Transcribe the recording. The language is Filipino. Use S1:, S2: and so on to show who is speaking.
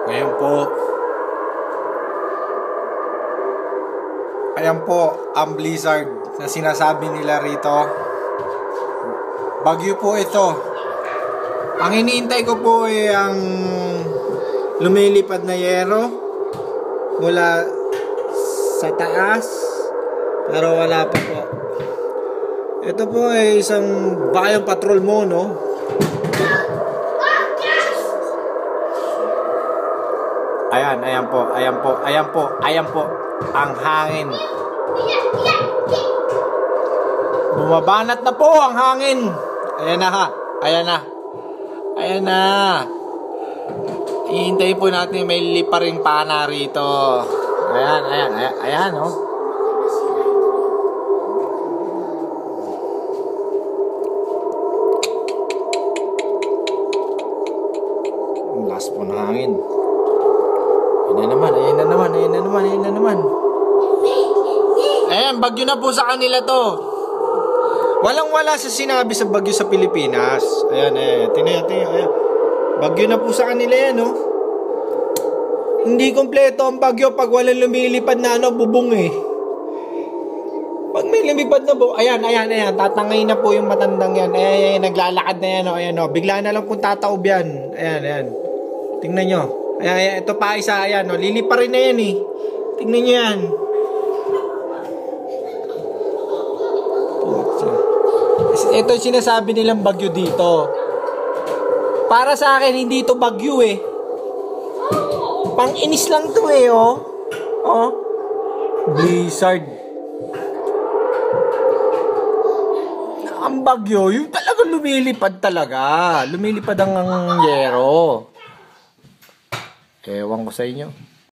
S1: Ngayon po, ayan po ang blizzard na sinasabi nila rito. Bagyo po ito. Ang iniintay ko po ay ang lumilipad na yero mula sa taas, pero wala pa po. Ito po ay isang bayong patrol mo, no? Ayan po ang hangin. Bumabanat na po ang hangin. Ayan na ha. Ayan na. Ihintayin po natin may liparing pana rito. Ayan, oh. Ang lakas po ng hangin. Ayan na naman. Ayan, bagyo na po sa kanila to. Walang-wala sa sinabi sa bagyo sa Pilipinas. Ayan. Ayan. Bagyo na po sa kanila yan, no? Hindi kompleto ang bagyo pag walang lumilipad na bubong eh. Pag may lumipad na bubong, ayan. Tatangay na po yung matandang yan. Ayan, naglalakad na yan, oh. Ayan, oh. Bigla na lang kung tataob yan. Ayan. Tingnan nyo. Ayan, ito pa isa, ayan, oh. Lilipa rin na yan eh. Tingnan nyo yan. Ito yung sinasabi nilang bagyo dito. Para sa akin, hindi ito bagyo eh. Pang-inis lang to eh, oh. Oh. Blizzard. Ang bagyo, yung talagang lumilipad talaga. Lumilipad ang yero. Ewan ko sa inyo.